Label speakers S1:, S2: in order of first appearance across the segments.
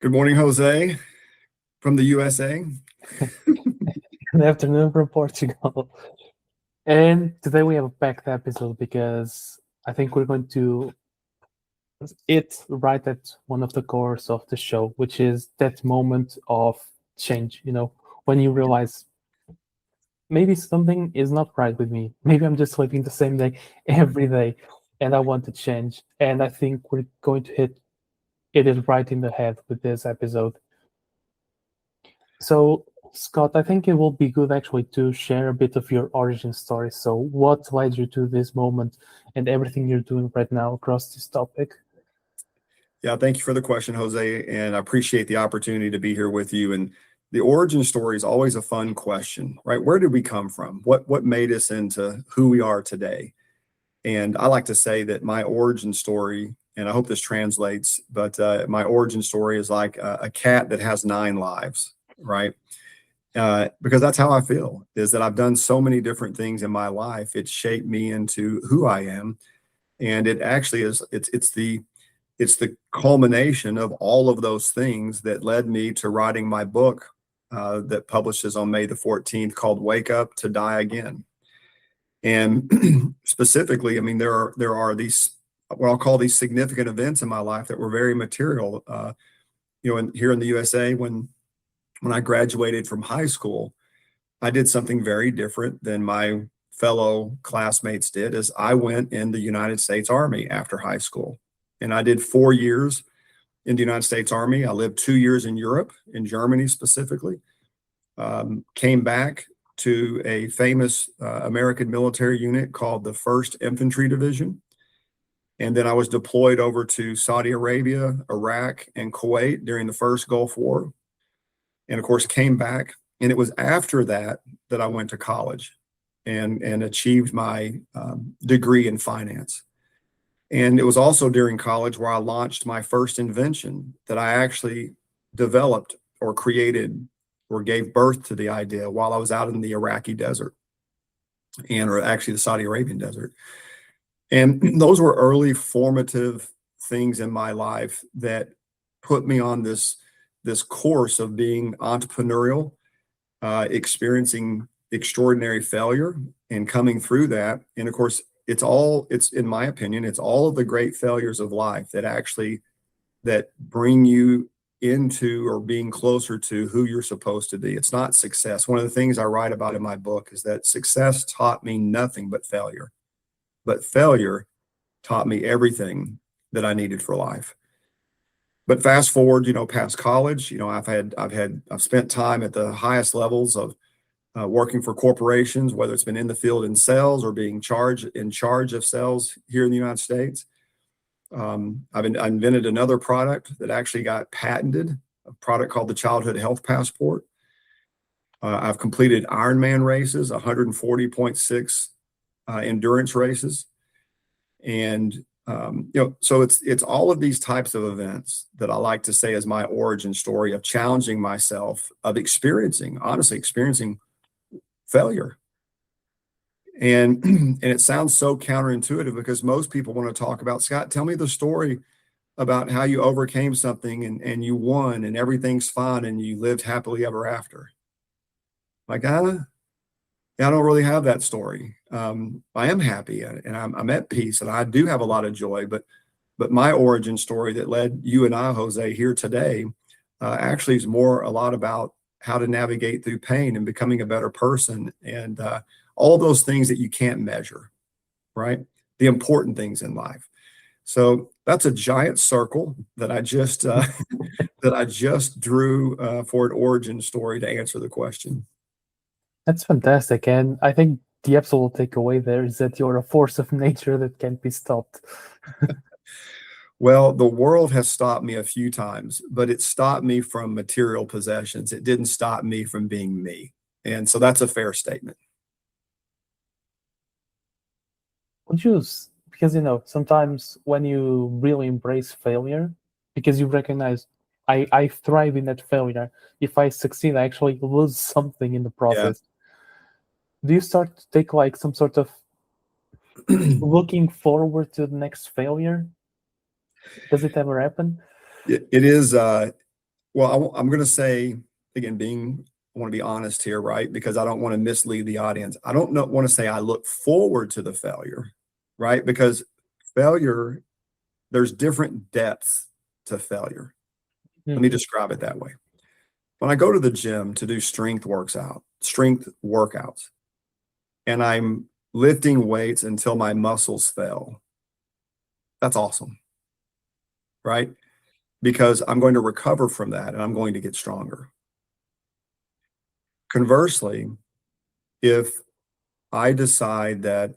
S1: Good morning, Jose, from the USA.
S2: Good afternoon from Portugal. And today we have a packed episode because I think we're going to hit right at one of the cores of the show, which is that moment of change, when you realize maybe something is not right with me. Maybe I'm just living the same day every day and I want to change. And I think we're going to hit it right in the head with this episode. So, Scott, I think it will be good actually to share a bit of your origin story. So, what led you to this moment and everything you're doing right now across this topic?
S1: Yeah, thank you for the question, Jose, and I appreciate the opportunity to be here with you. And the origin story is always a fun question, right? Where did we come from? What made us into who we are today? And I like to say that my origin story, and I hope this translates, but my origin story is like a cat that has 9 lives, right? Because that's how I feel, is that I've done so many different things in my life. It's shaped me into who I am. And it actually is, it's the culmination of all of those things that led me to writing my book that publishes on May the 14th called Wake Up to Die Again. And specifically, I mean, there are these, what I'll call these significant events in my life that were very material. Here in the USA, when I graduated from high school, I did something very different than my fellow classmates did, as I went in the United States Army after high school. And I did 4 years in the United States Army. I lived 2 years in Europe, in Germany specifically. Came back to a famous American military unit called the 1st Infantry Division. And then I was deployed over to Saudi Arabia, Iraq, and Kuwait during the first Gulf War. And of course, came back. And it was after that that I went to college and achieved my degree in finance. And it was also during college where I launched my first invention that I actually developed or created or gave birth to the idea while I was out in the Iraqi desert or actually the Saudi Arabian desert. And those were early formative things in my life that put me on this course of being entrepreneurial, experiencing extraordinary failure and coming through that. And of course, it's in my opinion, it's all of the great failures of life that bring you into or being closer to who you're supposed to be. It's not success. One of the things I write about in my book is that success taught me nothing but failure, but failure taught me everything that I needed for life. But fast forward, past college, I've spent time at the highest levels of working for corporations, whether it's been in the field in sales or being in charge of sales here in the United States. I invented another product that actually got patented, a product called the Childhood Health Passport. I've completed Ironman races, 140.6 endurance races. And, so it's all of these types of events that I like to say is my origin story of challenging myself, of honestly experiencing failure. And it sounds so counterintuitive because most people want to talk about, Scott, tell me the story about how you overcame something and you won and everything's fine and you lived happily ever after. Like, I don't really have that story. I am happy and I'm at peace and I do have a lot of joy, but my origin story that led you and I, Jose, here today, actually is a lot about how to navigate through pain and becoming a better person and all those things that you can't measure, right? The important things in life. So that's a giant circle that I just drew for an origin story to answer the question.
S2: That's fantastic. And I think the absolute takeaway there is that you're a force of nature that can't be stopped.
S1: Well, the world has stopped me a few times, but it stopped me from material possessions. It didn't stop me from being me. And so that's a fair statement.
S2: Would you, because sometimes when you really embrace failure, because you recognize I thrive in that failure. If I succeed, I actually lose something in the
S1: Yeah.
S2: process. Do you start to take like some sort of looking forward to the next failure? Does it ever happen?
S1: It is Well, I'm going to say, again, I want to be honest here, right? Because I don't want to mislead the audience. I don't want to say I look forward to the failure, right? Because failure, there's different depths to failure. Let me
S2: Mhm.
S1: describe it that way. When I go to the gym to do strength workouts, and I'm lifting weights until my muscles fail, that's awesome, right? Because I'm going to recover from that and I'm going to get stronger. Conversely, if I decide that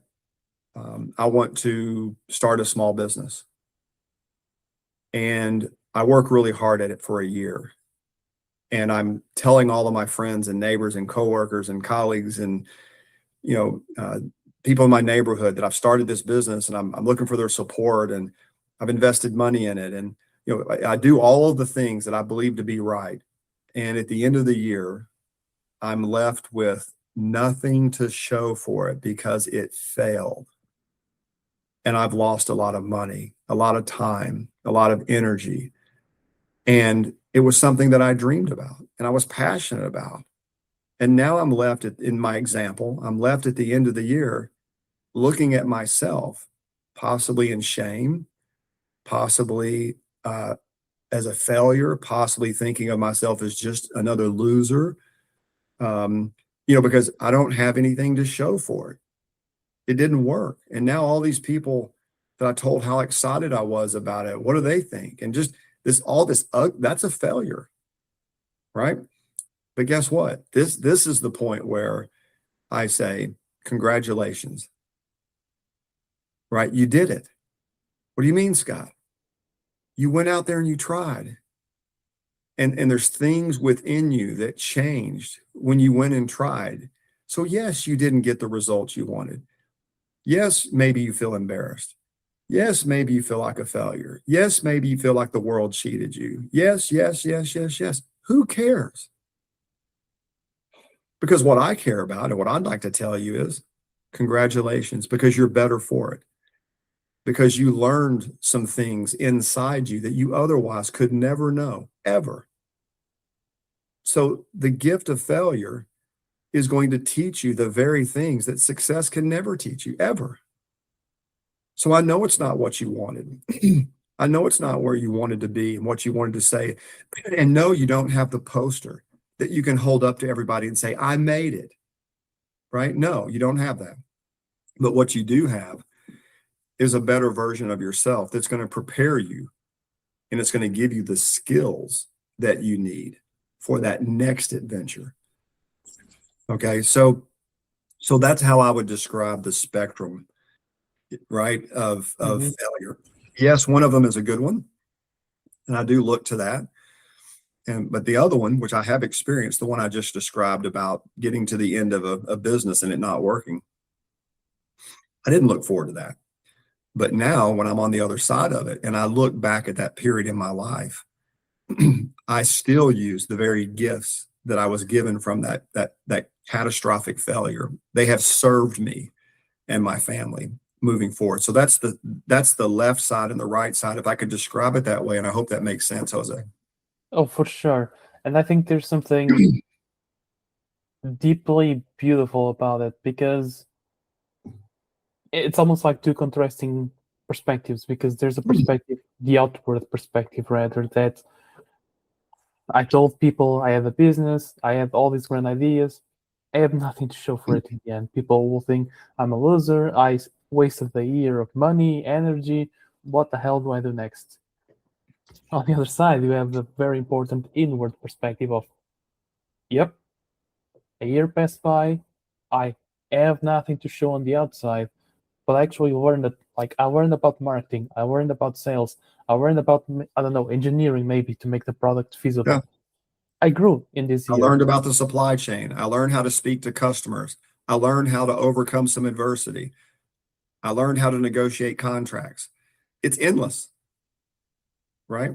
S1: I want to start a small business and I work really hard at it for a year, and I'm telling all of my friends and neighbors and coworkers and colleagues and you know people in my neighborhood that I've started this business, and I'm looking for their support, and I've invested money in it, and I do all of the things that I believe to be right, and at the end of the year I'm left with nothing to show for it because it failed. And I've lost a lot of money, a lot of time, a lot of energy. And it was something that I dreamed about and I was passionate about. And now I'm left in my example, I'm left at the end of the year looking at myself, possibly in shame, possibly as a failure, possibly thinking of myself as just another loser, um, because I don't have anything to show for it. It didn't work. And now all these people that I told how excited I was about it, what do they think? And just all this, that's a failure, right? But guess what? This is the point where I say, congratulations, right? You did it. What do you mean, Scott? You went out there and you tried. And there's things within you that changed when you went and tried. So yes, you didn't get the results you wanted. Yes, maybe you feel embarrassed. Yes, maybe you feel like a failure. Yes, maybe you feel like the world cheated you. Yes, yes, yes, yes, yes. Who cares? Because what I care about and what I'd like to tell you is congratulations, because you're better for it. Because you learned some things inside you that you otherwise could never know, ever. So the gift of failure is going to teach you the very things that success can never teach you, ever. So I know it's not what you wanted. I know it's not where you wanted to be and what you wanted to say. And no, you don't have the poster that you can hold up to everybody and say, I made it, right? No, you don't have that. But what you do have is a better version of yourself that's going to prepare you, and it's going to give you the skills that you need for that next adventure. Okay. So that's how I would describe the spectrum, right, of
S2: Mhm.
S1: failure. Yes, one of them is a good one, and I do look to that. But the other one, which I have experienced, the one I just described about getting to the end of a business and it not working, I didn't look forward to that. But now when I'm on the other side of it and I look back at that period in my life, I still use the very gifts that I was given from that catastrophic failure. They have served me and my family moving forward. So that's the left side and the right side, if I could describe it that way. And I hope that makes sense, Jose.
S2: Oh, for sure. And I think there's something deeply beautiful about it because it's almost like two contrasting perspectives because there's a perspective, the outward perspective, rather, that I told people I have a business, I have all these grand ideas, I have nothing to show for it in the end. People will think I'm a loser, wasted a year of money, energy, what the hell do I do next? On the other side, you have the very important inward perspective of, yep, a year passed by, I have nothing to show on the outside, but I actually learned that, like, I learned about marketing, I learned about sales, I learned about, I don't know, engineering maybe to make the product
S1: Yeah.
S2: feasible. I grew in this
S1: I
S2: year.
S1: learned about the supply chain. I learned how to speak to customers. I learned how to overcome some adversity. I learned how to negotiate contracts. It's endless, right?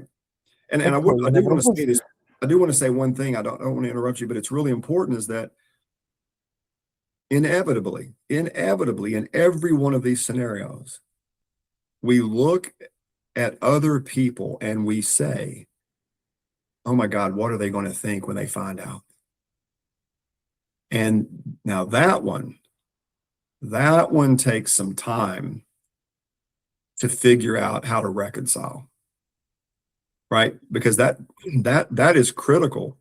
S1: And
S2: Hopefully,
S1: I
S2: you
S1: do
S2: never
S1: want to say
S2: lose.
S1: this. I do want to say one thing. I don't want to interrupt you, but it's really important is that inevitably, in every one of these scenarios, we look at other people and we say, oh my God, what are they going to think when they find out? And now that one takes some time to figure out how to reconcile, right? Because that is critical.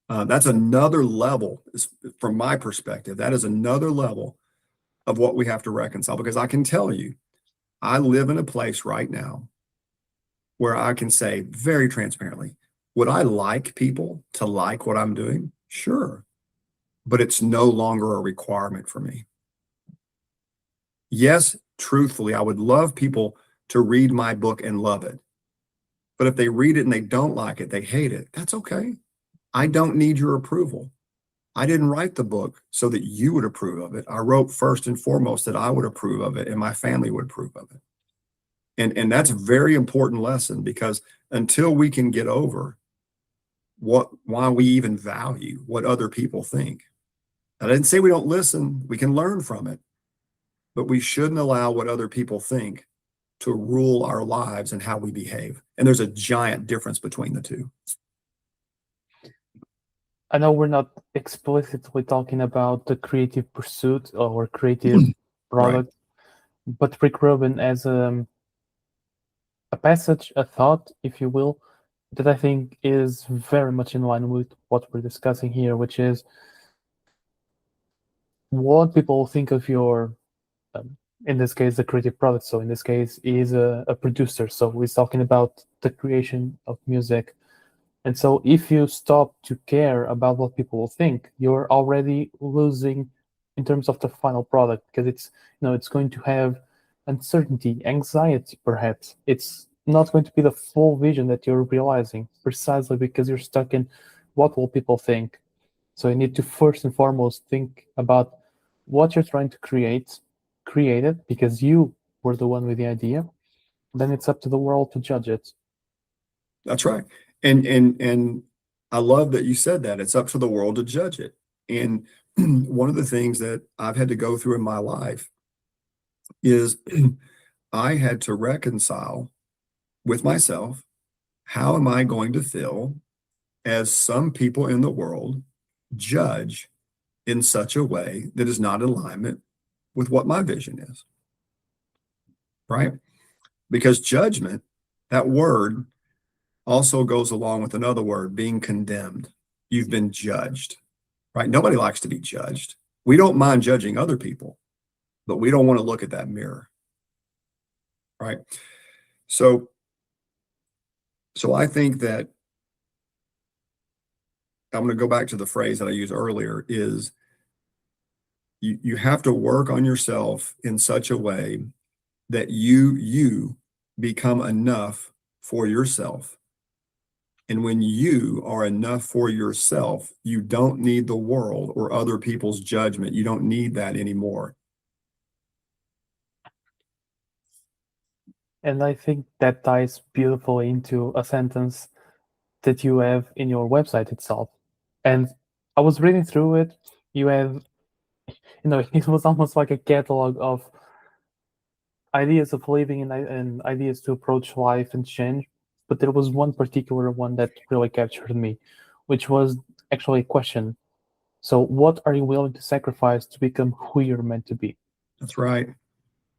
S1: That's another level, from my perspective. That is another level of what we have to reconcile. Because I can tell you, I live in a place right now where I can say very transparently, would I like people to like what I'm doing? Sure, but it's no longer a requirement for me. Yes, truthfully, I would love people to read my book and love it. But if they read it and they don't like it, they hate it, that's okay. I don't need your approval. I didn't write the book so that you would approve of it. I wrote first and foremost that I would approve of it and my family would approve of it. And that's a very important lesson, because until we can get over why we even value what other people think. I didn't say we don't listen, we can learn from it, but we shouldn't allow what other people think to rule our lives and how we behave. And there's a giant difference between the two.
S2: I know we're not explicitly talking about the creative pursuit or creative product, but Rick Rubin as a passage, a thought, if you will, that I think is very much in line with what we're discussing here, which is what people think of your, in this case, the creative product. So in this case, is a producer. So we're talking about the creation of music. And so if you stop to care about what people will think, you're already losing in terms of the final product, because it's going to have uncertainty, anxiety, perhaps. It's not going to be the full vision that you're realizing, precisely because you're stuck in what will people think. So you need to first and foremost think about what you're trying to create it because you were the one with the idea. Then it's up to the world to judge it.
S1: That's right. And I love that you said that. It's up to the world to judge it. And one of the things that I've had to go through in my life is I had to reconcile with myself, how am I going to feel as some people in the world judge in such a way that is not in alignment with what my vision is, right? Because judgment, that word, also goes along with another word, being condemned. You've been judged, right? Nobody likes to be judged. We don't mind judging other people, but we don't want to look at that mirror, right? So I think that I'm going to go back to the phrase that I used earlier, is you have to work on yourself in such a way that you become enough for yourself. And when you are enough for yourself, you don't need the world or other people's judgment. You don't need that anymore.
S2: And I think that ties beautifully into a sentence that you have in your website itself. And I was reading through it. You have, it was almost like a catalog of ideas of living and ideas to approach life and change. But there was one particular one that really captured me, which was actually a question. So what are you willing to sacrifice to become who you're meant to be?
S1: That's right.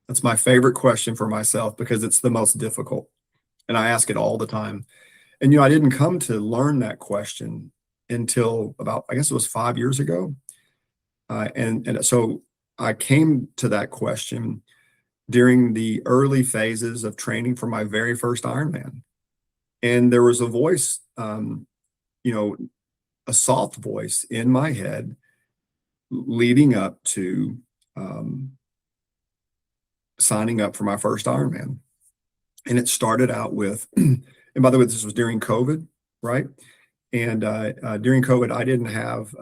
S1: That's my favorite question for myself, because it's the most difficult. And I ask it all the time. And, I didn't come to learn that question until about, I guess it was 5 years ago. And so I came to that question during the early phases of training for my very first Ironman. And there was a voice, a soft voice in my head leading up to signing up for my first Ironman. And it started out with, and by the way, this was during COVID, right? And during COVID, I didn't have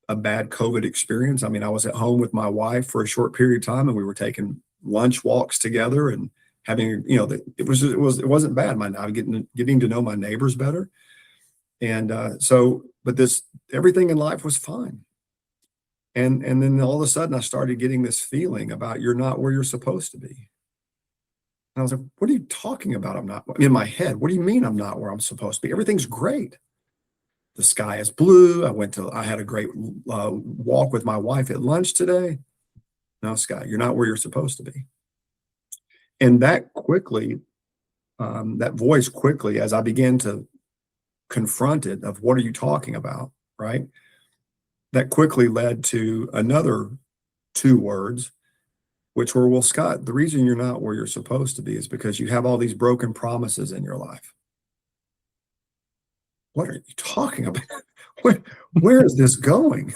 S1: a bad COVID experience. I mean, I was at home with my wife for a short period of time, and we were taking lunch walks together and having, it wasn't bad. I'm getting to know my neighbors better. And but everything in life was fine. And then all of a sudden I started getting this feeling about, you're not where you're supposed to be. And I was like, what are you talking about? I'm not in my head. What do you mean I'm not where I'm supposed to be? Everything's great. The sky is blue. I had a great walk with my wife at lunch today. No, Scott, you're not where you're supposed to be. And that quickly, that voice quickly, as I began to confront it of what are you talking about, right? That quickly led to another two words, which were, well, Scott, the reason you're not where you're supposed to be is because you have all these broken promises in your life. What are you talking about? Where is this going?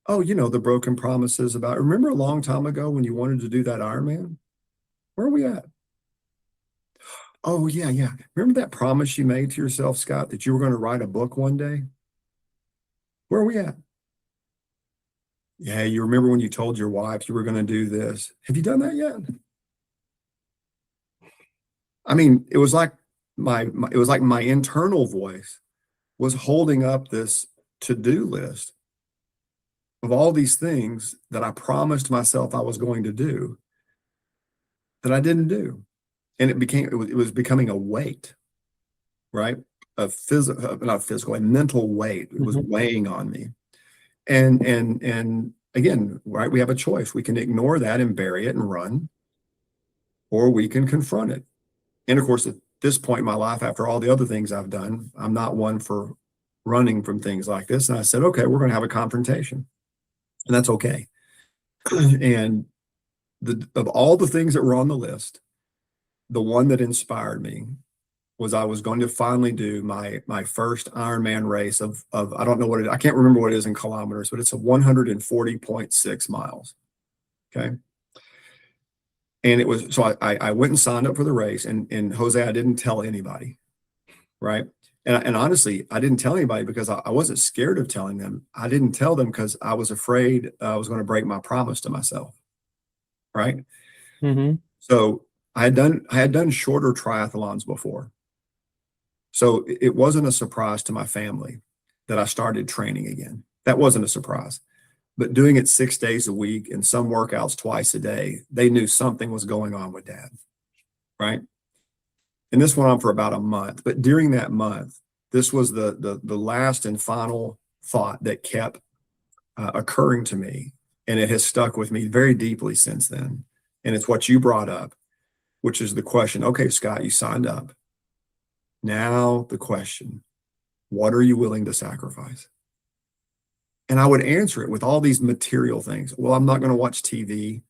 S1: Oh, the broken promises about, remember a long time ago when you wanted to do that Ironman? Where are we at? Oh, yeah, yeah. Remember that promise you made to yourself, Scott, that you were going to write a book one day? Where are we at? Yeah, you remember when you told your wife you were going to do this? Have you done that yet? I mean, it was like my internal voice was holding up this to-do list of all these things that I promised myself I was going to do that I didn't do. And it was becoming a weight, right? Not physical, a mental weight. It was weighing on me. And again, right, we have a choice. We can ignore that and bury it and run, or we can confront it. And of course, at this point in my life, after all the other things I've done, I'm not one for running from things like this. And I said, okay, we're going to have a confrontation. And that's okay. And of all the things that were on the list, the one that inspired me was I was going to finally do my first Ironman race of I don't know what it is. I can't remember what it is in kilometers, but it's a 140.6 miles. Okay. And it was, so I went and signed up for the race, and Jose, I didn't tell anybody. Right. And honestly, I didn't tell anybody because I wasn't scared of telling them. I didn't tell them because I was afraid I was going to break my promise to myself. Right. So I had done shorter triathlons before. So it wasn't a surprise to my family that I started training again. That wasn't a surprise. But doing it 6 days a week and some workouts twice a day, they knew something was going on with Dad. Right. And this went on for about a month. But during that month, this was the last and final thought that kept occurring to me. And it has stuck with me very deeply since then. And it's what you brought up, which is the question, okay, Scott, you signed up. Now the question, what are you willing to sacrifice? And I would answer it with all these material things. Well, I'm not going to watch TV.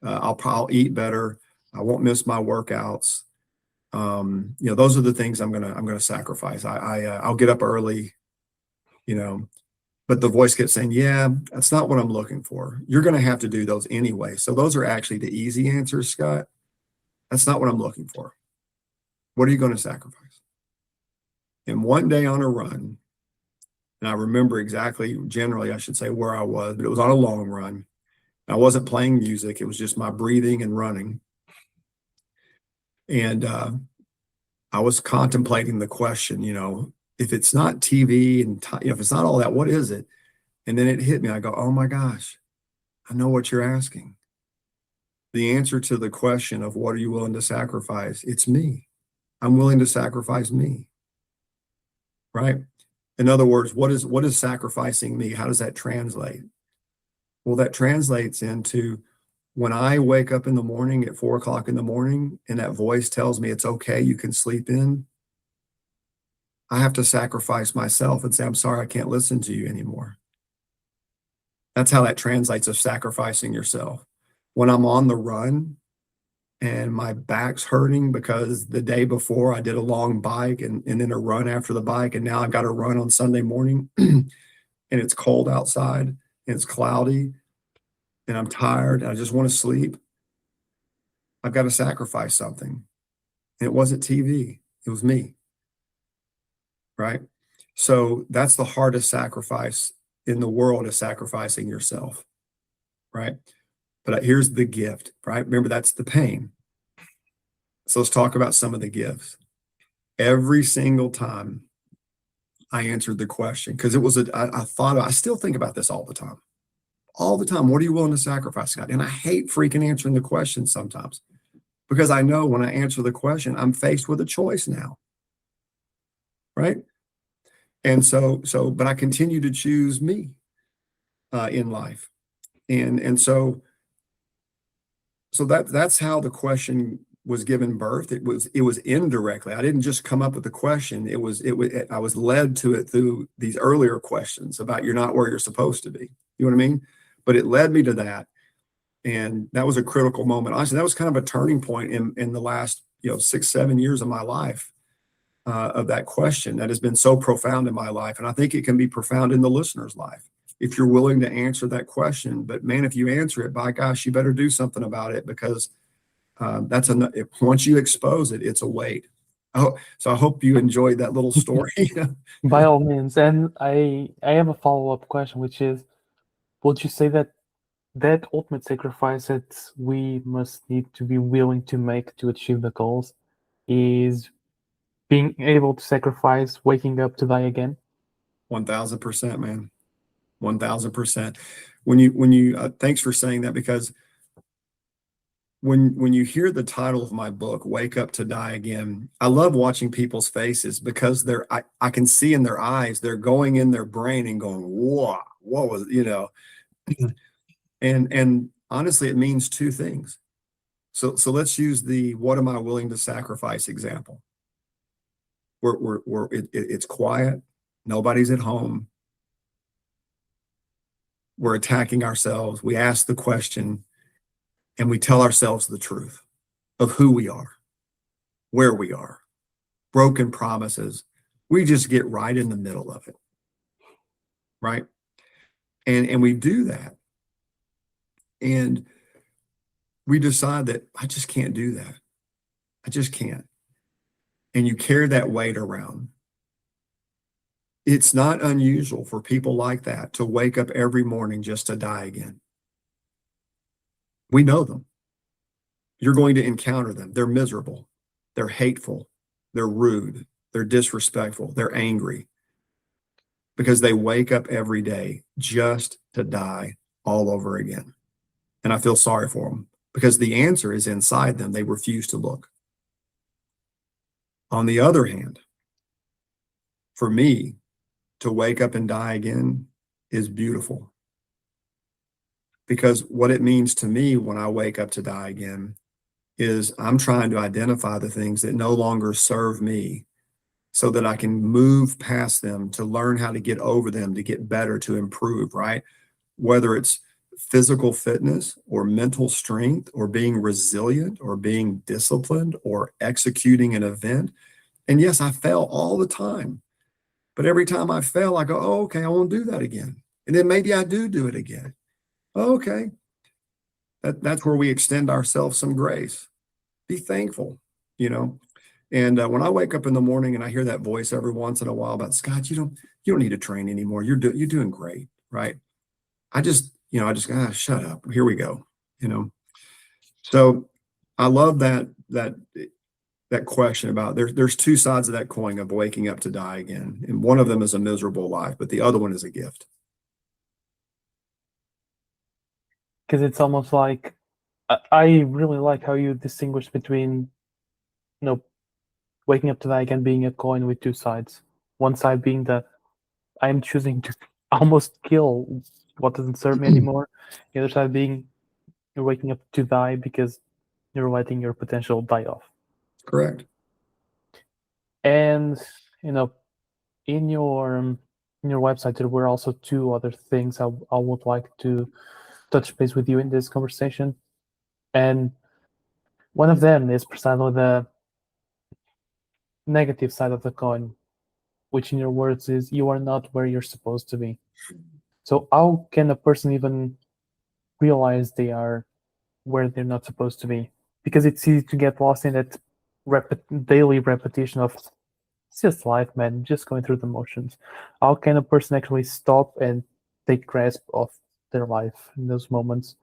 S1: I'll eat better. I won't miss my workouts. Those are the things I'm gonna sacrifice. I'll get up early, but the voice kept saying, yeah, that's not what I'm looking for. You're going to have to do those anyway. So those are actually the easy answers, Scott. That's not what I'm looking for. What are you going to sacrifice? And one day on a run, and I remember exactly, generally, I should say where I was, but it was on a long run. I wasn't playing music. It was just my breathing and running. And I was contemplating the question, if it's not TV and if it's not all that, what is it? And then it hit me. I go, oh my gosh, I know what you're asking. The answer to the question of what are you willing to sacrifice? It's me. I'm willing to sacrifice me. Right? In other words, what is sacrificing me? How does that translate? Well, that translates into when I wake up in the morning at 4 o'clock in the morning and that voice tells me it's okay, you can sleep in, I have to sacrifice myself and say, I'm sorry, I can't listen to you anymore. That's how that translates of sacrificing yourself. When I'm on the run and my back's hurting because the day before I did a long bike and then a run after the bike, and now I've got to run on Sunday morning and it's cold outside and it's cloudy and I'm tired and I just want to sleep, I've got to sacrifice something. And it wasn't TV, it was me. Right? So that's the hardest sacrifice in the world, is sacrificing yourself. Right? But here's the gift, right? Remember, that's the pain. So let's talk about some of the gifts. Every single time I answered the question, because it was I still think about this all the time. All the time. What are you willing to sacrifice, Scott? And I hate freaking answering the question sometimes. because I know when I answer the question, I'm faced with a choice now, right? And but I continue to choose me in life. And so that's how the question was given birth. It was indirectly. I didn't just come up with the question. I was led to it through these earlier questions about you're not where you're supposed to be. You know what I mean? But it led me to that. And that was a critical moment. Honestly, that was kind of a turning point in the last 6, 7 years of my life, of that question that has been so profound in my life. And I think it can be profound in the listener's life if you're willing to answer that question. But man, if you answer it, by gosh, you better do something about it, because once you expose it, it's a weight. Oh, so I hope you enjoyed that little story.
S2: By all means. And I have a follow-up question, which is, would you say that that ultimate sacrifice that we must need to be willing to make to achieve the goals is being able to sacrifice waking up to die again?
S1: 1000%, man. 1000%. When you thanks for saying that, because when you hear the title of my book, Wake Up to Die Again, I love watching people's faces, because I can see in their eyes, they're going in their brain and going, whoa, what was, and honestly, it means two things. So let's use the what am I willing to sacrifice example. It's quiet, nobody's at home, we're attacking ourselves, we ask the question, and we tell ourselves the truth of who we are, where we are, broken promises. We just get right in the middle of it, right? And we do that, and we decide that I just can't do that. I just can't. And you carry that weight around. It's not unusual for people like that to wake up every morning just to die again. We know them. You're going to encounter them. They're miserable. They're hateful. They're rude. They're disrespectful. They're angry, because they wake up every day just to die all over again. And I feel sorry for them, because the answer is inside them. They refuse to look. On the other hand, for me, to wake up and die again is beautiful, because what it means to me when I wake up to die again is I'm trying to identify the things that no longer serve me, so that I can move past them, to learn how to get over them, to get better, to improve, right? Whether it's physical fitness or mental strength or being resilient or being disciplined or executing an event. And yes, I fail all the time, but every time I fail, I go, oh, okay, I won't do that again. And then maybe I do it again. Oh, okay. That's where we extend ourselves some grace. Be thankful, you know? And when I wake up in the morning and I hear that voice every once in a while about, Scott, you don't need to train anymore. You're doing great, right? I just shut up. Here we go. So I love that question about there's two sides of that coin of waking up to die again. And one of them is a miserable life, but the other one is a gift.
S2: Because it's almost like, I really like how you distinguish between, waking up to die again being a coin with two sides. One side being that I'm choosing to almost kill what doesn't serve me anymore. The other side being you're waking up to die because you're letting your potential die off.
S1: Correct.
S2: And in your website, there were also two other things I would like to touch base with you in this conversation. And one of them is precisely the negative side of the coin, which in your words is you are not where you're supposed to be. So how can a person even realize they are where they're not supposed to be? Because it's easy to get lost in that daily repetition of, it's just life, man, just going through the motions. How can a person actually stop and take grasp of their life in those moments?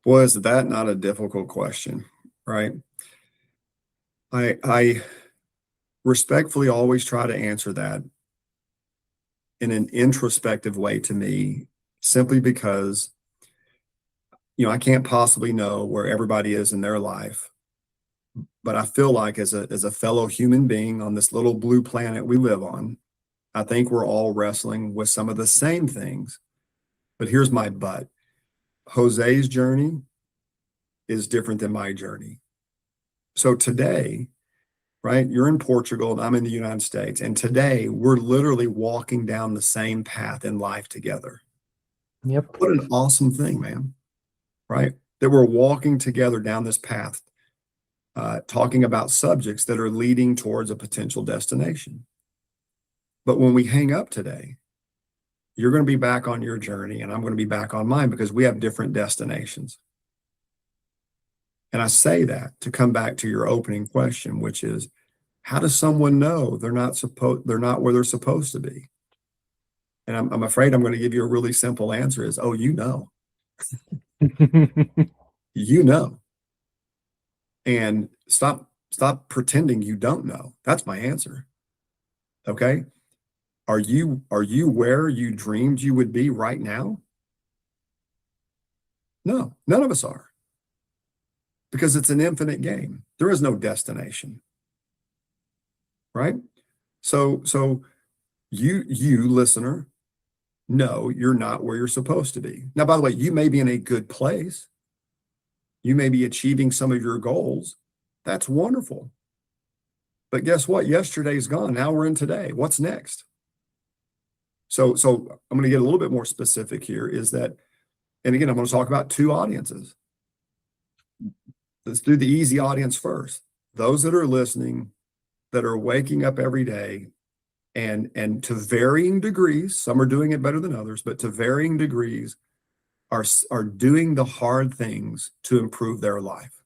S1: Well, is that not a difficult question, right? I respectfully always try to answer that in an introspective way to me, simply because I can't possibly know where everybody is in their life. But I feel like as a fellow human being on this little blue planet we live on, I think we're all wrestling with some of the same things. But here's my but. Jose's journey is different than my journey. So today, right, you're in Portugal and I'm in the United States. And today we're literally walking down the same path in life together.
S2: Yep.
S1: What an awesome thing, man, right? That we're walking together down this path, talking about subjects that are leading towards a potential destination. But when we hang up today, you're going to be back on your journey and I'm going to be back on mine because we have different destinations. And I say that to come back to your opening question, which is, how does someone know they're not where they're supposed to be? And I'm afraid I'm going to give you a really simple answer is, oh, you know. You know. And stop pretending you don't know. That's my answer. Okay? Are you where you dreamed you would be right now? No, none of us are. Because it's an infinite game. There is no destination. Right? So you listener, no, you're not where you're supposed to be. Now, by the way, you may be in a good place. You may be achieving some of your goals. That's wonderful. But guess what? Yesterday's gone. Now we're in today. What's next? So I'm going to get a little bit more specific here is that, and again, I'm going to talk about two audiences. Let's do the easy audience first. Those that are listening, that are waking up every day and to varying degrees, some are doing it better than others, but to varying degrees are doing the hard things to improve their life.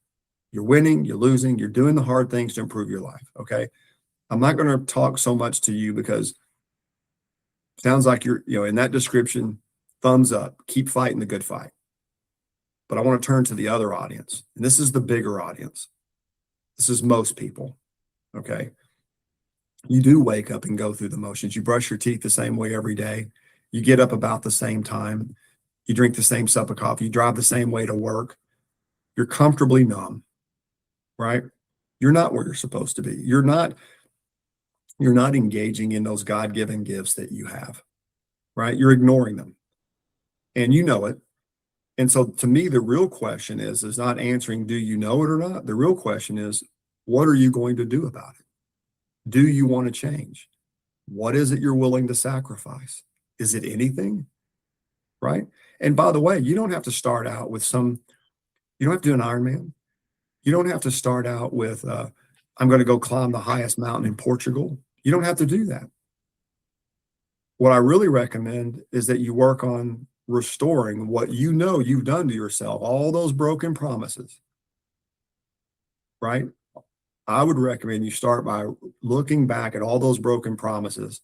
S1: You're winning, you're losing, you're doing the hard things to improve your life. Okay. I'm not going to talk so much to you because it sounds like you're, in that description, thumbs up, keep fighting the good fight. But I want to turn to the other audience. And this is the bigger audience. This is most people. Okay. You do wake up and go through the motions. You brush your teeth the same way every day. You get up about the same time. You drink the same cup of coffee. You drive the same way to work. You're comfortably numb, right? You're not where you're supposed to be. You're not engaging in those God-given gifts that you have, right? You're ignoring them. And you know it. And so to me, the real question is not answering, do you know it or not? The real question is, what are you going to do about it? Do you want to change? What is it you're willing to sacrifice? Is it anything? Right? And by the way, you don't have to start out with you don't have to do an Ironman. You don't have to start out with, I'm going to go climb the highest mountain in Portugal. You don't have to do that. What I really recommend is that you work on restoring what you know you've done to yourself, all those broken promises, right? I would recommend you start by looking back at all those broken promises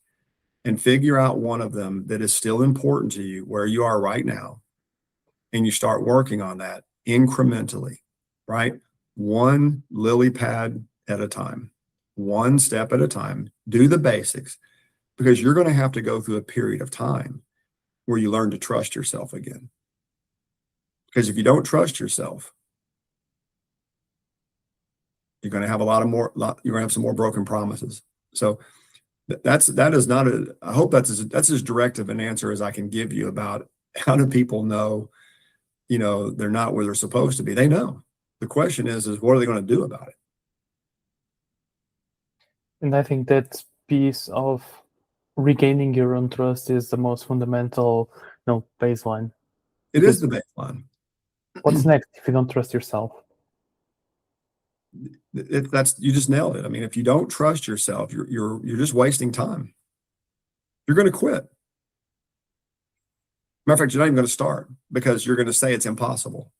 S1: and figure out one of them that is still important to you where you are right now. And you start working on that incrementally, right? One lily pad at a time, one step at a time. Do the basics because you're going to have to go through a period of time where you learn to trust yourself again. Because if you don't trust yourself, you're going to have you're going to have some more broken promises. So that is not I hope that's as direct of an answer as I can give you about how do people know, they're not where they're supposed to be. They know. The question is what are they going to do about it?
S2: And I think that piece of regaining your own trust is the most fundamental, baseline.
S1: It is the baseline.
S2: What's next if you don't trust yourself?
S1: You just nailed it. I mean, if you don't trust yourself, you're just wasting time. You're going to quit. Matter of fact, you're not even going to start because you're going to say it's impossible.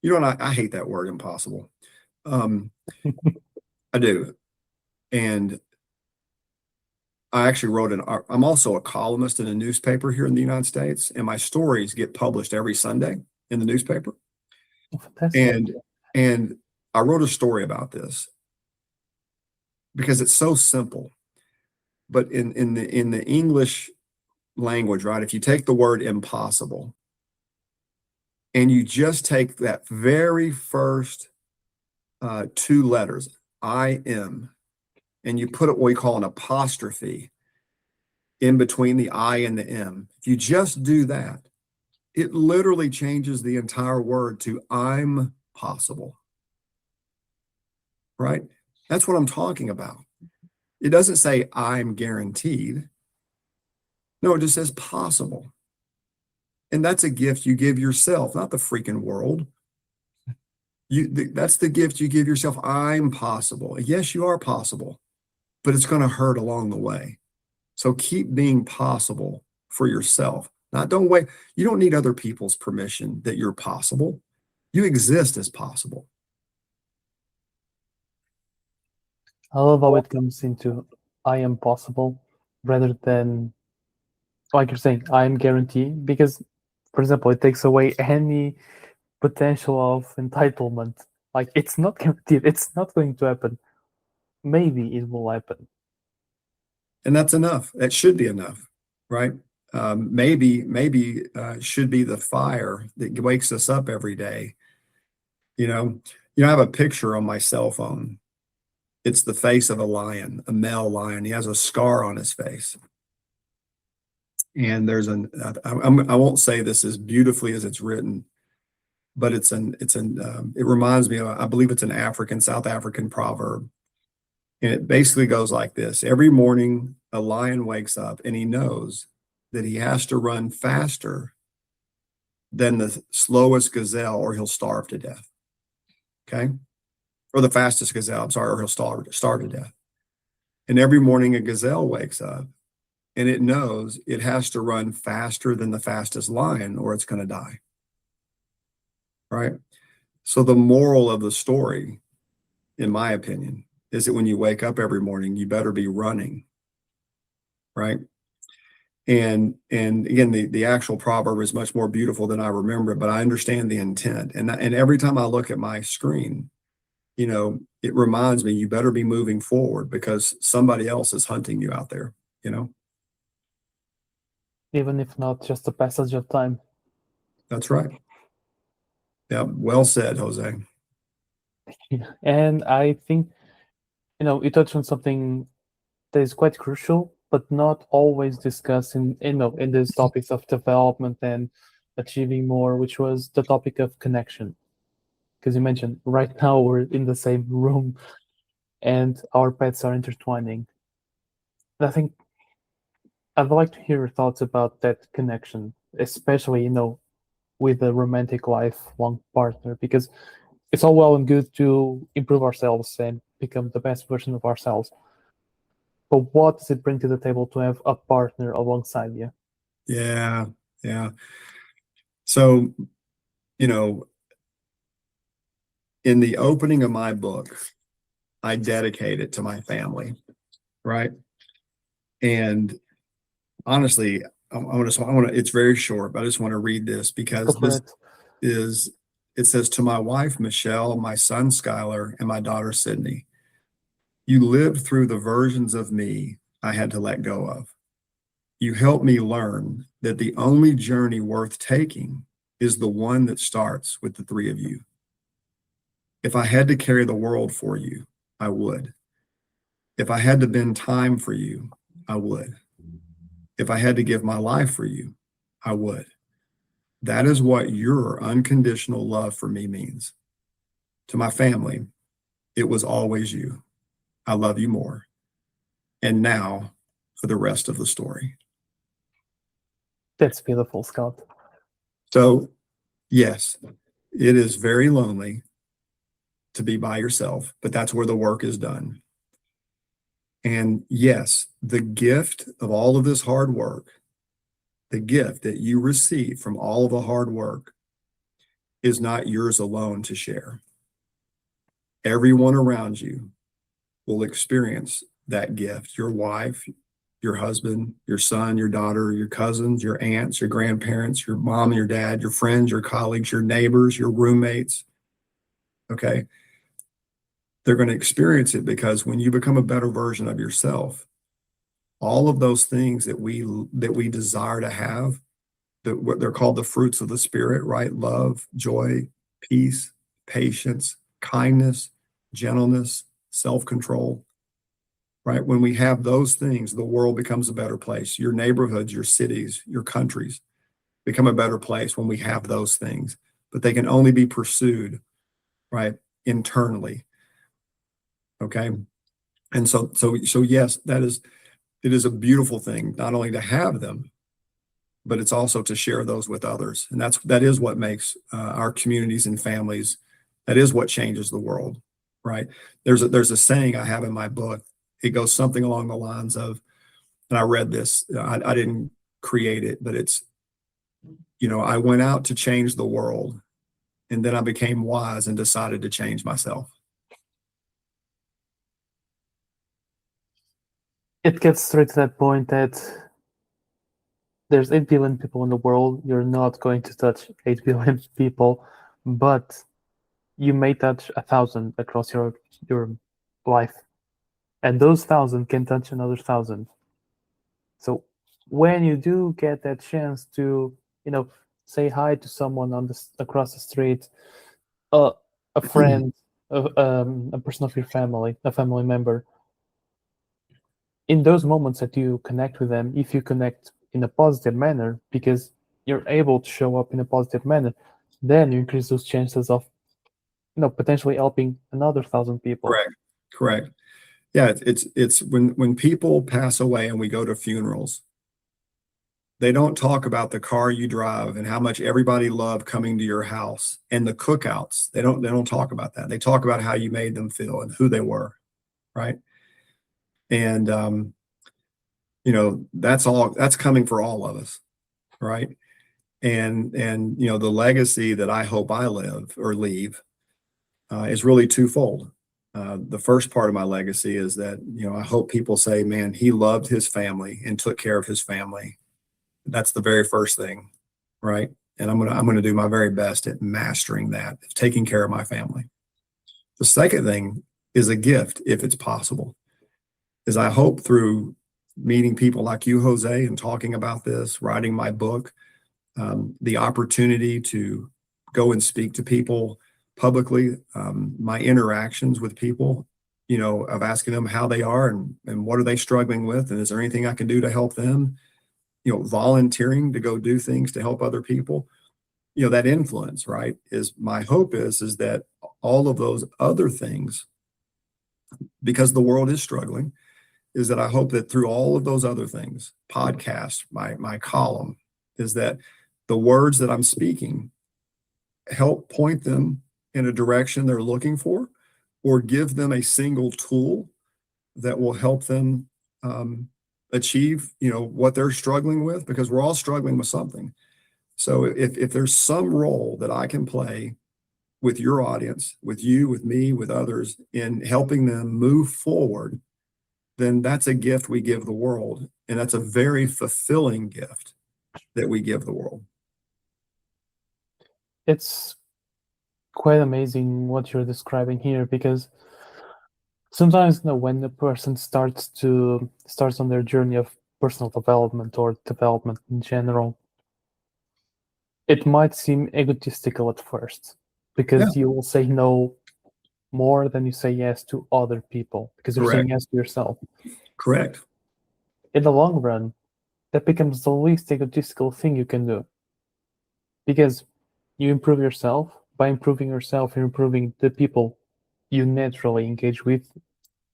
S1: And I hate that word impossible. I do. And I actually I'm also a columnist in a newspaper here in the United States, and my stories get published every Sunday in the newspaper.
S2: Fantastic.
S1: And I wrote a story about this because it's so simple. But in the English language, right? If you take the word impossible and you just take that very first two letters, I am, and you put what we call an apostrophe in between the I and the M. If you just do that, it literally changes the entire word to I'm possible, right? That's what I'm talking about. It doesn't say I'm guaranteed. No, it just says possible. And that's a gift you give yourself, not the freaking world. That's the gift you give yourself. I'm possible. Yes, you are possible, but it's going to hurt along the way. So keep being possible for yourself. Don't wait. You don't need other people's permission that you're possible. You exist as possible.
S2: I love how it comes into I am possible rather than, like you're saying, I am guaranteed. Because, for example, it takes away any potential of entitlement. Like, it's not guaranteed. It's not going to happen. Maybe it will happen.
S1: And that's enough. That should be enough, right? Maybe should be the fire that wakes us up every day. I have a picture on my cell phone. It's the face of a lion, a male lion. He has a scar on his face. And I won't say this as beautifully as it's written, but it reminds me of, I believe it's an South African proverb. And it basically goes like this. Every morning, a lion wakes up and he knows that he has to run faster than the slowest gazelle or he'll starve to death. Okay? Or the fastest gazelle, I'm sorry, or he'll starve to death. And every morning a gazelle wakes up and it knows it has to run faster than the fastest lion or it's going to die. Right? So the moral of the story, in my opinion, is that when you wake up every morning, you better be running, right? And again, the actual proverb is much more beautiful than I remember it, but I understand the intent. And every time I look at my screen, it reminds me you better be moving forward because somebody else is hunting you out there,
S2: Even if not just a passage of time.
S1: That's right. Yeah, well said, Jose.
S2: And I think, you touched on something that is quite crucial, but not always discussed in these topics of development and achieving more, which was the topic of connection. Because you mentioned right now we're in the same room and our paths are intertwining. And I think I'd like to hear your thoughts about that connection, especially, with a romantic lifelong partner, because it's all well and good to improve ourselves and become the best version of ourselves. But what does it bring to the table to have a partner alongside you?
S1: Yeah. So, in the opening of my book, I dedicate it to my family, right? And honestly, it's very short, but I just want to read this because it says, to my wife, Michelle, my son, Skylar, and my daughter, Sydney, you lived through the versions of me I had to let go of. You helped me learn that the only journey worth taking is the one that starts with the three of you. If I had to carry the world for you, I would. If I had to bend time for you, I would. If I had to give my life for you, I would. That is what your unconditional love for me means. To my family, it was always you. I love you more. And now for the rest of the story.
S2: That's beautiful, Scott.
S1: So, yes, it is very lonely to be by yourself, but that's where the work is done. And yes, the gift of all of this hard work, the gift that you receive from all of the hard work is not yours alone to share. Everyone around you will experience that gift. Your wife, your husband, your son, your daughter, your cousins, your aunts, your grandparents, your mom, your dad, your friends, your colleagues, your neighbors, your roommates. Okay. They're going to experience it because when you become a better version of yourself, all of those things that we desire to have, what they're called the fruits of the spirit, right? Love, joy, peace, patience, kindness, gentleness, self-control, right? When we have those things, the world becomes a better place. Your neighborhoods, your cities, your countries become a better place when we have those things. But they can only be pursued, right, internally. Okay. And so yes, it is a beautiful thing, not only to have them, but it's also to share those with others. And that is what makes our communities and families, that is what changes the world, right? There's a saying I have in my book. It goes something along the lines of, and I read this, I didn't create it, but it's, I went out to change the world, and then I became wise and decided to change myself.
S2: It gets straight to that point that there's 8 billion people in the world. You're not going to touch 8 billion people, but you may touch 1,000 across your life, and those 1,000 can touch another 1,000. So when you do get that chance to, say hi to someone across the street, a friend, a person of your family, a family member, in those moments that you connect with them, if you connect in a positive manner, because you're able to show up in a positive manner, then you increase those chances of, potentially helping another 1,000 people.
S1: Correct. Yeah, it's when people pass away and we go to funerals, they don't talk about the car you drive and how much everybody loved coming to your house and the cookouts. They don't talk about that. They talk about how you made them feel and who they were, right? And that's coming for all of us, right? And the legacy that I hope I live or leave is really twofold. The first part of my legacy is that, I hope people say, man, he loved his family and took care of his family. That's the very first thing, right? And I'm gonna do my very best at mastering that, taking care of my family. The second thing is a gift, if it's possible, is I hope through meeting people like you, Jose, and talking about this, writing my book, the opportunity to go and speak to people publicly, my interactions with people, of asking them how they are and what are they struggling with, and is there anything I can do to help them, volunteering to go do things to help other people, that influence, right, is my hope is that all of those other things, because the world is struggling, is that I hope that through all of those other things, podcasts, my column, is that the words that I'm speaking help point them in a direction they're looking for, or give them a single tool that will help them achieve, what they're struggling with, because we're all struggling with something. So if there's some role that I can play with your audience, with you, with me, with others, in helping them move forward, then that's a gift we give the world. And that's a very fulfilling gift that we give the world.
S2: It's quite amazing what you're describing here, because sometimes, when the person starts on their journey of personal development or development in general, it might seem egotistical at first, because you will say no more than you say yes to other people, because you're saying yes to yourself.
S1: Correct.
S2: In the long run, that becomes the least egotistical thing you can do, because you improve yourself. By improving yourself, you're improving the people you naturally engage with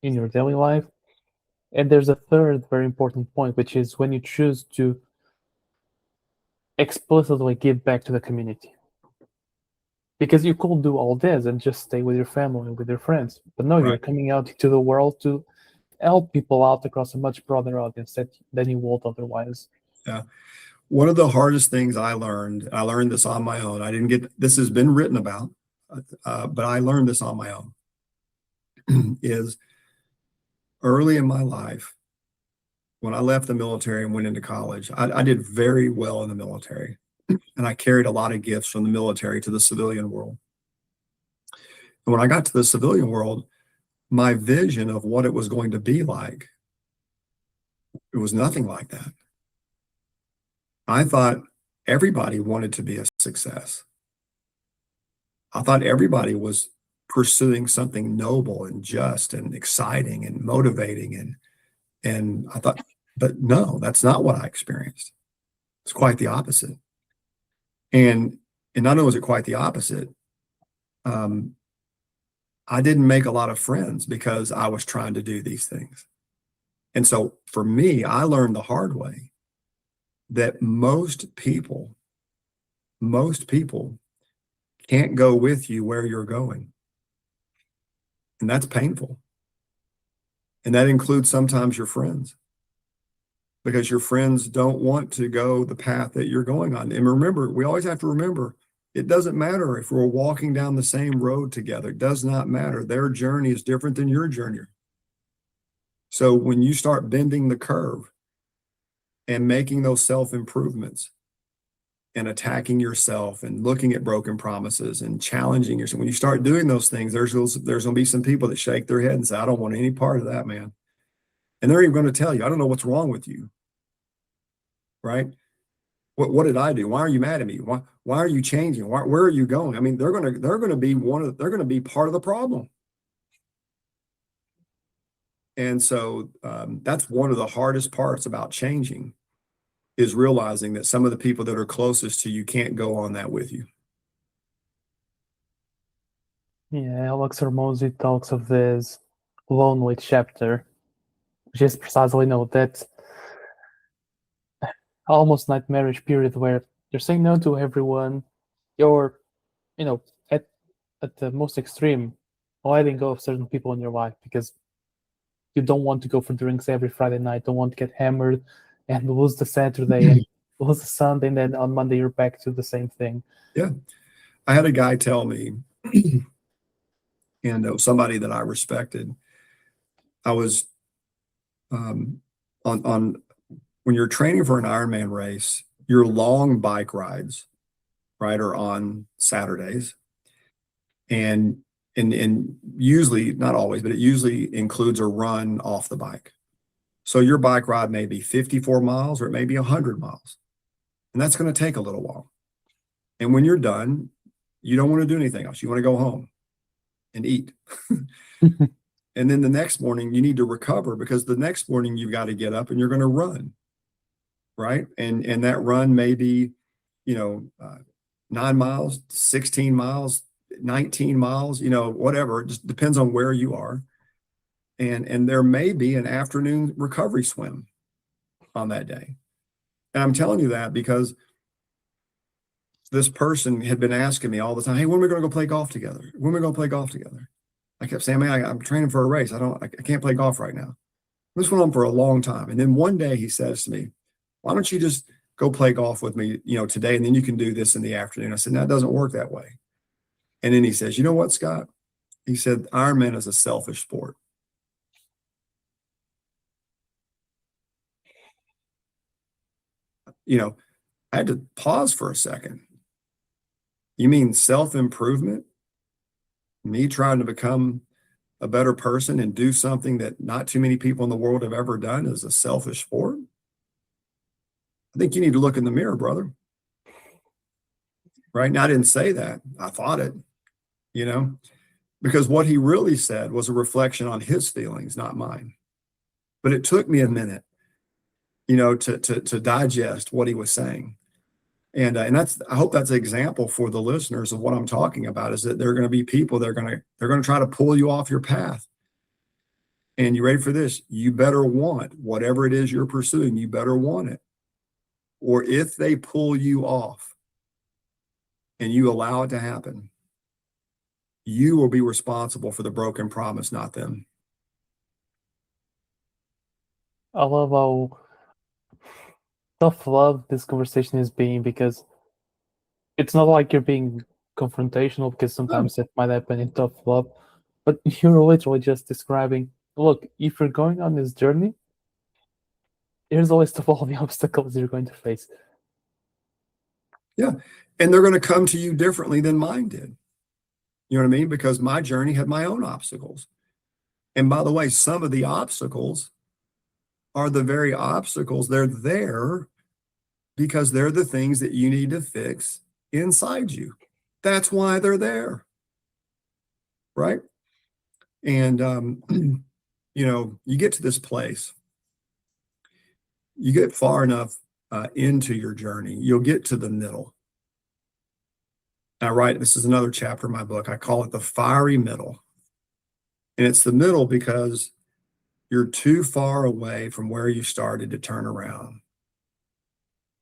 S2: in your daily life. And there's a third very important point, which is when you choose to explicitly give back to the community. Because you could do all this and just stay with your family and with your friends. But no, you're coming out into the world to help people out across a much broader audience than you would otherwise.
S1: Yeah. One of the hardest things I learned this on my own. This has been written about, but I learned this on my own, is early in my life, when I left the military and went into college, I did very well in the military, and I carried a lot of gifts from the military to the civilian world. And when I got to the civilian world, my vision of what it was going to be like, it was nothing like that. I thought everybody wanted to be a success. I thought everybody was pursuing something noble and just and exciting and motivating. And I thought, but no, that's not what I experienced. It's quite the opposite. And not only was it quite the opposite, I didn't make a lot of friends because I was trying to do these things. And so for me, I learned the hard way that most people can't go with you where you're going. And that's painful. And that includes sometimes your friends, because your friends don't want to go the path that you're going on. And remember, we always have to remember, it doesn't matter if we're walking down the same road together. It does not matter. Their journey is different than your journey. So when you start bending the curve and making those self-improvements and attacking yourself and looking at broken promises and challenging yourself, when you start doing those things, there's going to be some people that shake their head and say, I don't want any part of that, man. And they're even going to tell you, I don't know what's wrong with you. Right? What did I do? Why are you mad at me? Why are you changing? Where are you going? I mean, they're going to be part of the problem. And so that's one of the hardest parts about changing, is realizing that some of the people that are closest to you can't go on that with you.
S2: Yeah, Alex Hormozy talks of this lonely chapter, which is precisely that almost nightmarish period where you're saying no to everyone. You're, at the most extreme, letting go of certain people in your life because you don't want to go for drinks every Friday night, don't want to get hammered and lose the Saturday and lose the Sunday, and then on Monday you're back to the same thing.
S1: Yeah. I had a guy tell me, and somebody that I respected, I was on when you're training for an Ironman race, your long bike rides, right, are on Saturdays. And usually, not always, but it usually includes a run off the bike. So your bike ride may be 54 miles or it may be 100 miles. And that's going to take a little while. And when you're done, you don't want to do anything else. You want to go home and eat. And then the next morning you need to recover, because the next morning you've got to get up and you're going to run. Right. And that run may be, 9 miles, 16 miles, 19 miles, whatever. It just depends on where you are. And there may be an afternoon recovery swim on that day. And I'm telling you that because this person had been asking me all the time, hey, when are we going to go play golf together? When are we going to play golf together? I kept saying, man, I'm training for a race. I can't play golf right now. This went on for a long time. And then one day he says to me, why don't you just go play golf with me, today, and then you can do this in the afternoon. I said, no, it doesn't work that way. And then he says, you know what, Scott? He said, Ironman is a selfish sport. I had to pause for a second. You mean self-improvement? Me trying to become a better person and do something that not too many people in the world have ever done is a selfish sport? I think you need to look in the mirror, brother. Right? Now, I didn't say that. I thought it, because what he really said was a reflection on his feelings, not mine. But it took me a minute, to digest what he was saying. And I hope that's an example for the listeners of what I'm talking about, is that there are going to be people that are going to try to pull you off your path. And you ready for this? You better want whatever it is you're pursuing. You better want it. Or if they pull you off and you allow it to happen, you will be responsible for the broken promise, not them.
S2: I love how tough love this conversation is being, because it's not like you're being confrontational, because sometimes that might happen in tough love, but you're literally just describing, look, if you're going on this journey, here's a list of all the obstacles you're going to face.
S1: Yeah. And they're going to come to you differently than mine did. You know what I mean? Because my journey had my own obstacles. And by the way, some of the obstacles are the very obstacles. They're there because they're the things that you need to fix inside you. That's why they're there. right? And, you get to this place, you get far enough into your journey, you'll get to the middle. This is another chapter in my book. I call it the fiery middle. And it's the middle because you're too far away from where you started to turn around,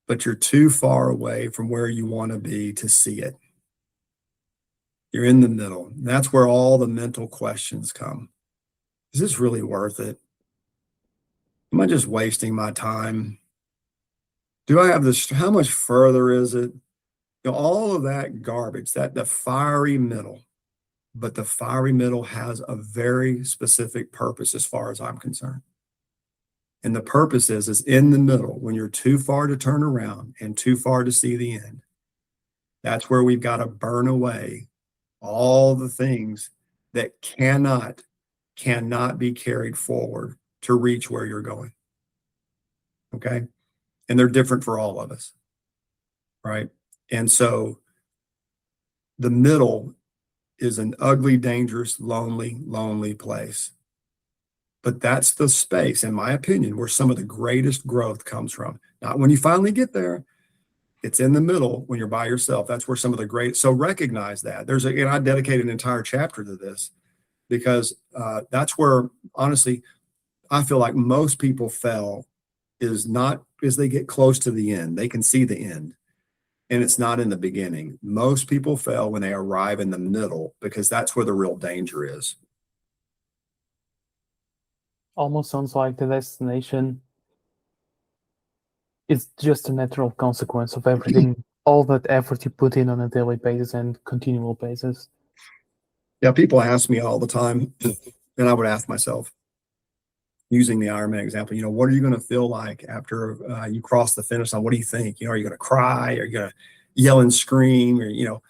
S1: but you're too far away from where you want to be to see it. You're in the middle. That's where all the mental questions come. Is this really worth it? Am I just wasting my time? Do I have this? How much further is it? All of that garbage, that the fiery middle. But the fiery middle has a very specific purpose as far as I'm concerned. And the purpose is in the middle, when you're too far to turn around and too far to see the end. That's where we've got to burn away all the things that cannot be carried forward to reach where you're going. Okay. And they're different for all of us. Right. And so the middle is an ugly, dangerous, lonely place. But that's the space, in my opinion, where some of the greatest growth comes from. Not when you finally get there. It's in the middle when you're by yourself. That's where some of the great. So recognize that. I dedicated an entire chapter to this because that's where, honestly, I feel like most people fail is not as they get close to the end. They can see the end. And it's not in the beginning. Most people fail when they arrive in the middle because that's where the real danger is.
S2: Almost sounds like the destination is just a natural consequence of everything, all that effort you put in on a daily basis and continual basis.
S1: Yeah, people ask me all the time, and I would ask myself, using the Ironman example, what are you going to feel like after you cross the finish line? What do you think? Are you going to cry? Are you going to yell and scream? Or,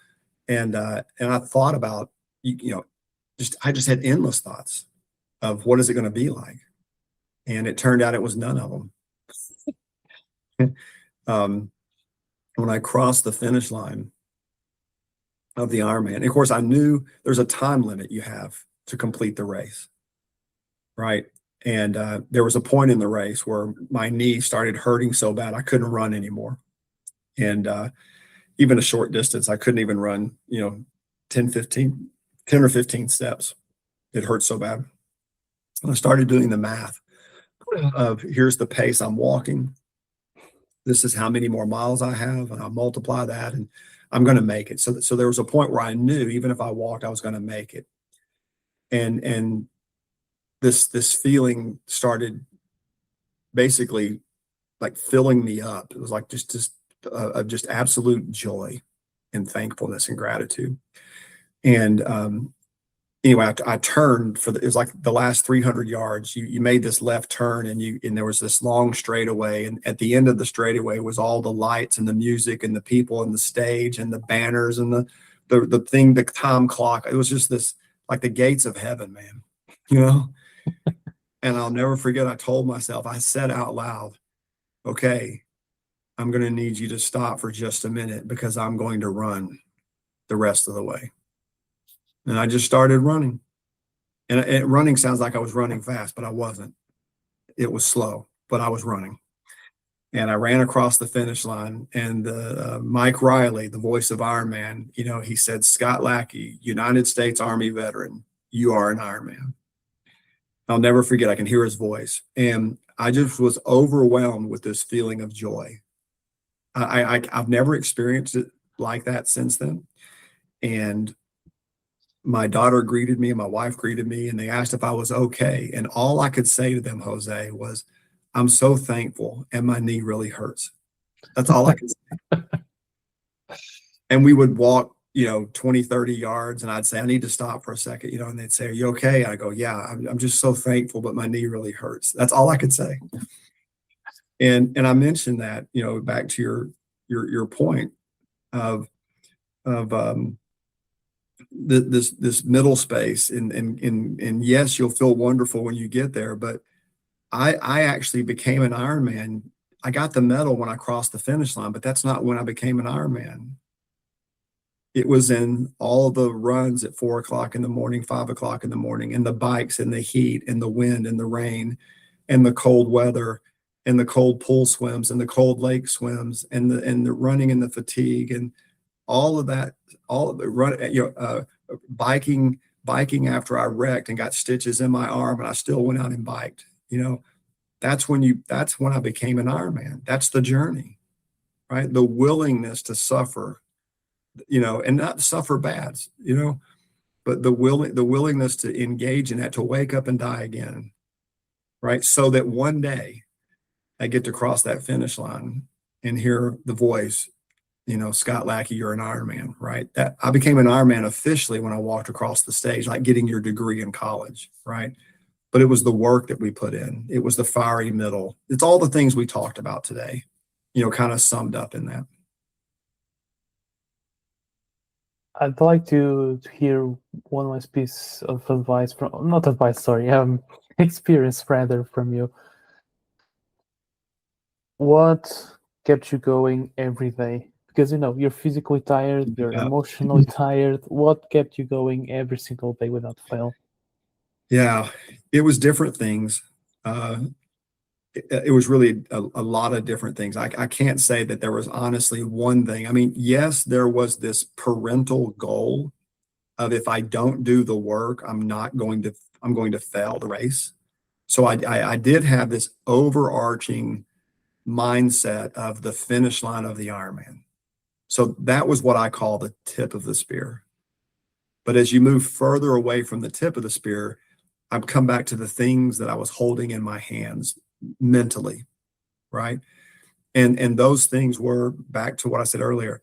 S1: and I thought about, I just had endless thoughts of what is it going to be like? And it turned out it was none of them. When I crossed the finish line of the Ironman, and of course, I knew there's a time limit you have to complete the race, right? And there was a point in the race where my knee started hurting so bad I couldn't run anymore. And even a short distance, I couldn't even run, 10 or 15 steps. It hurt so bad. And I started doing the math of here's the pace I'm walking. This is how many more miles I have. And I multiply that and I'm going to make it. So there was a point where I knew even if I walked, I was going to make it. And this feeling started basically like filling me up. It was like just absolute joy and thankfulness and gratitude. And anyway, I turned it was like the last 300 yards. You made this left turn and there was this long straightaway. And at the end of the straightaway was all the lights and the music and the people and the stage and the banners and the time clock. It was just this, like the gates of heaven, man, And I'll never forget, I told myself, I said out loud, okay, I'm going to need you to stop for just a minute because I'm going to run the rest of the way. And I just started running. And running sounds like I was running fast, but I wasn't. It was slow, but I was running. And I ran across the finish line. And Mike Riley, the voice of Ironman, he said, Scott Lackey, United States Army veteran, you are an Ironman. I'll never forget, I can hear his voice. And I just was overwhelmed with this feeling of joy. I've never experienced it like that since then. And my daughter greeted me and my wife greeted me and they asked if I was okay. And all I could say to them, Jose, was, I'm so thankful and my knee really hurts. That's all I could say. And we would walk, 20, 30 yards and I'd say, I need to stop for a second, and they'd say, are you okay? I go, yeah, I'm just so thankful, but my knee really hurts. That's all I could say. And I mentioned that, back to your point of this middle space and yes, you'll feel wonderful when you get there, but I actually became an Ironman. I got the medal when I crossed the finish line, but that's not when I became an Ironman. It was in all the runs at 4 o'clock in the morning, 5 o'clock in the morning, and the bikes and the heat and the wind and the rain and the cold weather and the cold pool swims and the cold lake swims and the running and the fatigue and all of that, all of the run, biking after I wrecked and got stitches in my arm and I still went out and biked. That's when I became an Ironman. That's the journey, right? The willingness to suffer, and not suffer bad, but the willingness to engage in that, to wake up and die again, right? So that one day I get to cross that finish line and hear the voice, Scott Lackey, you're an Ironman, right? That I became an Ironman officially when I walked across the stage, like getting your degree in college, right? But it was the work that we put in. It was the fiery middle. It's all the things we talked about today, kind of summed up in that.
S2: I'd like to hear one last piece of advice not advice, sorry, experience rather from you. What kept you going every day? Because you're physically tired, you're emotionally tired. What kept you going every single day without fail?
S1: Yeah, it was different things. It was really a lot of different things. I can't say that there was honestly one thing. I mean, yes, there was this parental goal of, if I don't do the work, I'm going to fail the race. So I did have this overarching mindset of the finish line of the Ironman. So that was what I call the tip of the spear. But as you move further away from the tip of the spear, I've come back to the things that I was holding in my hands mentally, right? And those things were back to what I said earlier.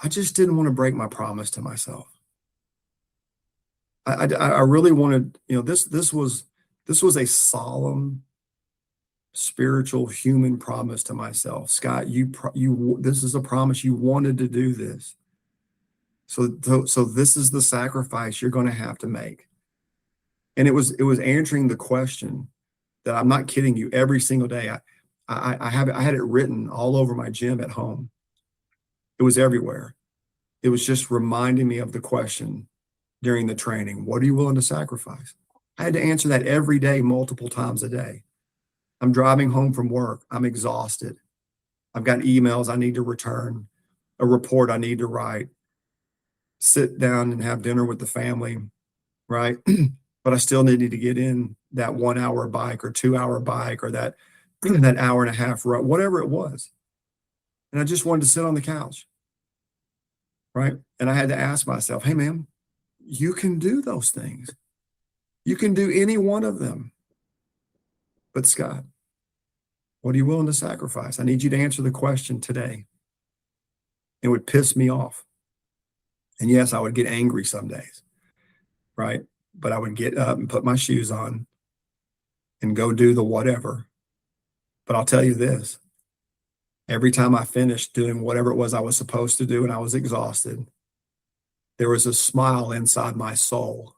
S1: I just didn't want to break my promise to myself. I really wanted, this was a solemn, spiritual, human promise to myself. Scott, this is a promise. You wanted to do this. So this is the sacrifice you're going to have to make. And it was answering the question that, I'm not kidding you, every single day. I had it written all over my gym at home. It was everywhere. It was just reminding me of the question during the training. What are you willing to sacrifice? I had to answer that every day, multiple times a day. I'm driving home from work. I'm exhausted. I've got emails I need to return, a report I need to write, sit down and have dinner with the family, right? But I still needed to get in that 1 hour bike or 2 hour bike or that hour and a half run, whatever it was. And I just wanted to sit on the couch, right? And I had to ask myself, hey, man, you can do those things. You can do any one of them. But Scott, what are you willing to sacrifice? I need you to answer the question today. It would piss me off. And yes, I would get angry some days, right? But I would get up and put my shoes on and go do the whatever. But I'll tell you this, every time I finished doing whatever it was I was supposed to do and I was exhausted, there was a smile inside my soul.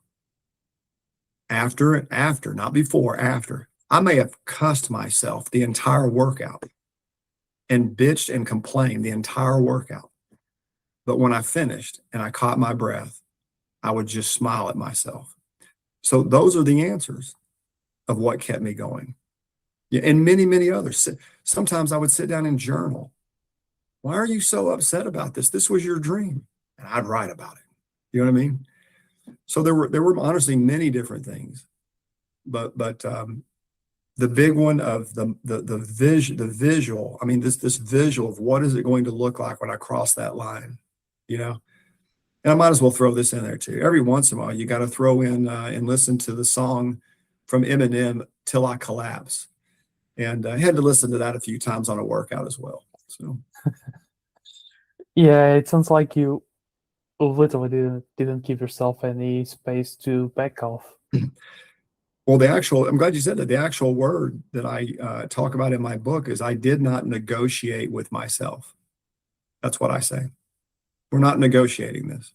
S1: After, not before, after. I may have cussed myself the entire workout and bitched and complained the entire workout. But when I finished and I caught my breath, I would just smile at myself. So those are the answers of what kept me going. Yeah, and many, many others. Sometimes I would sit down and journal. Why are you so upset about this? This was your dream. And I'd write about it. You know what I mean? So there were honestly many different things. But the big one of the visual, I mean, this visual of what is it going to look like when I cross that line, And I might as well throw this in there too. Every once in a while, you got to throw in and listen to the song from Eminem, "Till I Collapse." And I had to listen to that a few times on a workout as well. So,
S2: yeah, it sounds like you literally didn't give yourself any space to back off.
S1: well, I'm glad you said that. The actual word that I talk about in my book is, I did not negotiate with myself. That's what I say. We're not negotiating this,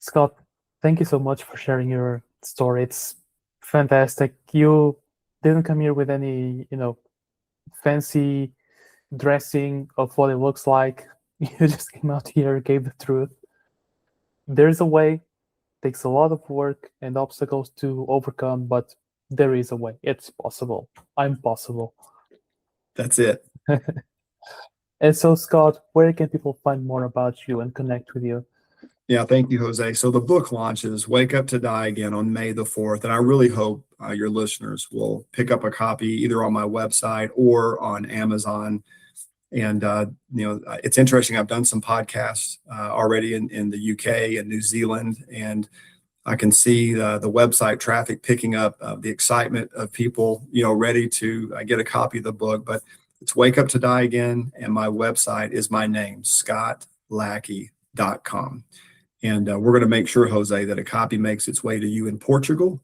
S2: Scott, thank you so much for sharing your story. It's fantastic. You didn't come here with any, fancy dressing of what it looks like. You just came out here, gave the truth. There's a way, takes a lot of work and obstacles to overcome, but there is a way. It's possible. I'm possible.
S1: That's it.
S2: And so, Scott, where can people find more about you and connect with you?
S1: Yeah, thank you, Jose. So the book launches Wake Up to Die Again on May the 4th. And I really hope your listeners will pick up a copy either on my website or on Amazon. And, it's interesting. I've done some podcasts already in the UK and New Zealand, and I can see the website traffic picking up, the excitement of people, ready to get a copy of the book. But it's Wake Up to Die Again. And my website is my name, scottlackie.com. And we're going to make sure, Jose, that a copy makes its way to you in Portugal.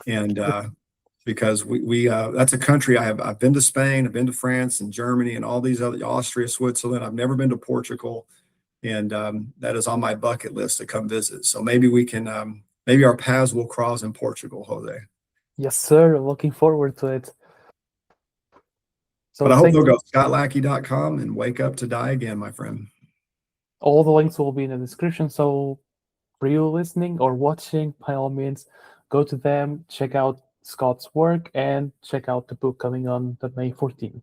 S1: And because we that's a country I've been to Spain, I've been to France and Germany and all these other, Austria, Switzerland. I've never been to Portugal. And that is on my bucket list to come visit. So maybe we can, maybe our paths will cross in Portugal, Jose.
S2: Yes, sir. Looking forward to it. So
S1: but I hope they'll go scottlackie.com and Wake Up to Die Again, my friend.
S2: All the links will be in the description. So for you listening or watching, by all means, go to them, check out Scott's work, and check out the book coming on the May 14th.